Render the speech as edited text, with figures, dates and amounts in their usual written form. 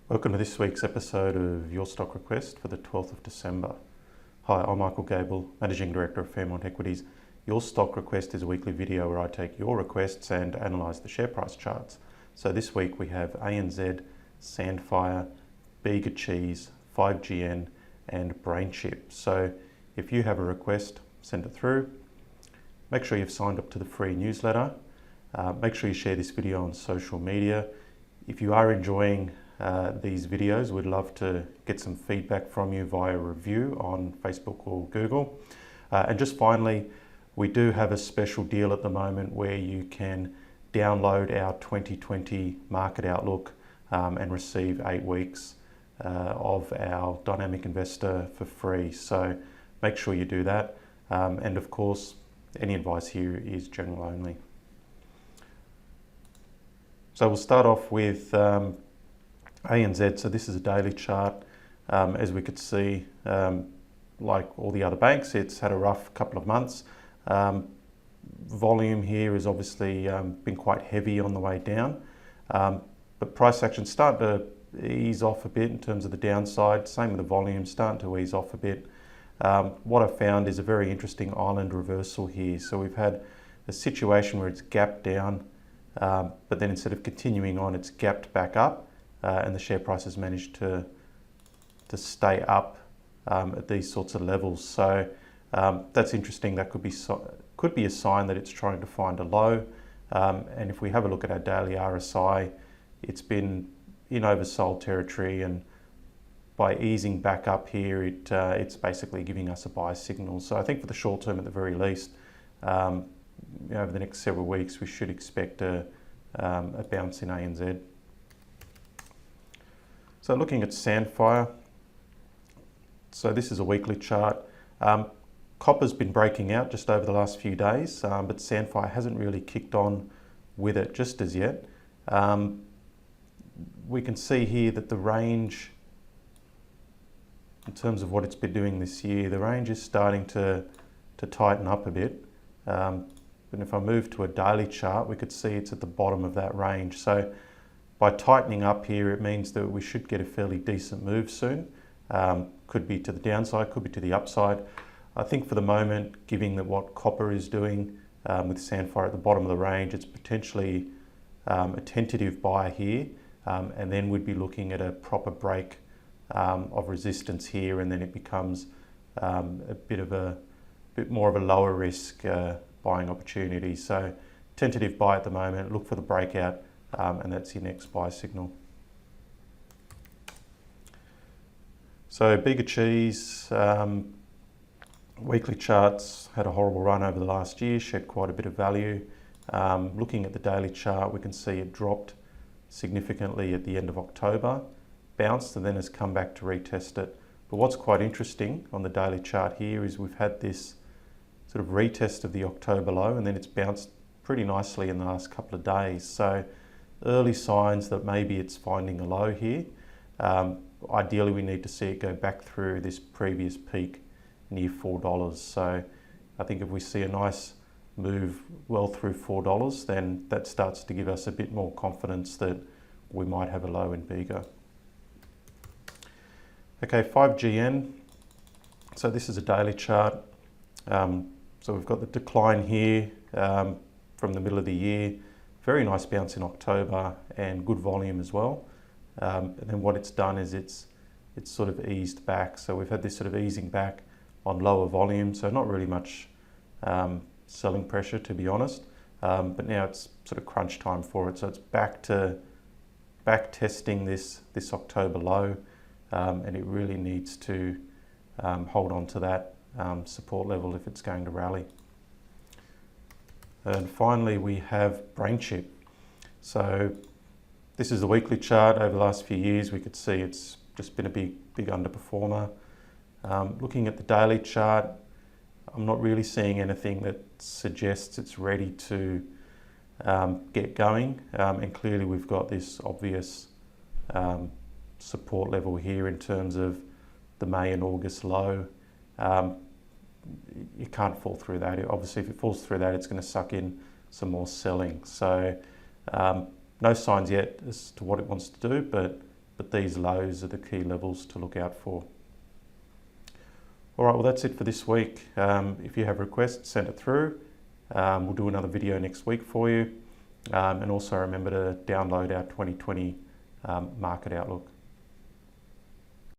Welcome to this week's episode of Your Stock Request for the 12th of December. Hi, I'm Michael Gable, Managing Director of Fairmont Equities. Your Stock Request is a weekly video where I take your requests and analyse the share price charts. So this week we have ANZ, Sandfire, Bega Cheese, 5GN and BrainChip. So if you have a request, send it through. Make sure you've signed up to the free newsletter. Make sure you share this video on social media. If you are enjoying these videos, we'd love to get some feedback from you via review on Facebook or Google. And just finally, we do have a special deal at the moment where you can download our 2020 market outlook and receive 8 weeks of our dynamic investor for free. So make sure you do that. And of course, any advice here is general only. So we'll start off with ANZ. So this is a daily chart. As we could see, like all the other banks, it's had a rough couple of months. Volume here has obviously been quite heavy on the way down, but price action starting to ease off a bit in terms of the downside. Same with the volume, starting to ease off a bit. What I found is a very interesting island reversal here. So we've had a situation where it's gapped down, but then instead of continuing on, it's gapped back up, and the share price has managed to stay up at these sorts of levels. So that's interesting. That could be a sign that it's trying to find a low. And if we have a look at our daily RSI, it's been in oversold territory, and by easing back up here, it's basically giving us a buy signal. So I think for the short term, at the very least, over the next several weeks, we should expect a bounce in ANZ. So looking at Sandfire, so this is a weekly chart. Copper's been breaking out just over the last few days, but Sandfire hasn't really kicked on with it just as yet. We can see here that the range, in terms of what it's been doing this year, the range is starting to tighten up a bit. But if I move to a daily chart, we could see it's at the bottom of that range. So by tightening up here, it means that we should get a fairly decent move soon. Could be to the downside, could be to the upside. I think for the moment, given that what copper is doing with Sandfire at the bottom of the range, it's potentially a tentative buy here, and then we'd be looking at a proper break of resistance here, and then it becomes a bit more of a lower risk buying opportunity. So tentative buy at the moment, look for the breakout, and that's your next buy signal. So Bega Cheese, weekly charts had a horrible run over the last year, shed quite a bit of value. Looking at the daily chart, we can see it dropped significantly at the end of October, bounced and then has come back to retest it. But what's quite interesting on the daily chart here is we've had this sort of retest of the October low, and then it's bounced pretty nicely in the last couple of days. So early signs that maybe it's finding a low here. Ideally, we need to see it go back through this previous peak near $4. So I think if we see a nice move well through $4, then that starts to give us a bit more confidence that we might have a low in Bega. Okay, 5GN. So this is a daily chart. So we've got the decline here from the middle of the year. Very nice bounce in October and good volume as well. And then what it's done is it's sort of eased back. So we've had this sort of easing back on lower volume. So not really much selling pressure, to be honest. But now it's sort of crunch time for it. So it's back testing this October low, and it really needs to hold on to that support level if it's going to rally. And finally, we have BrainChip. So this is the weekly chart. Over the last few years, we could see it's just been a big underperformer. Looking at the daily chart, I'm not really seeing anything that suggests it's ready to get going. And clearly we've got this obvious support level here in terms of the May and August low. You can't fall through that. Obviously, if it falls through that, it's going to suck in some more selling. So no signs yet as to what it wants to do, but but these lows are the key levels to look out for. All right, well, that's it for this week. If you have requests, send it through. We'll do another video next week for you. And also remember to download our 2020 market outlook.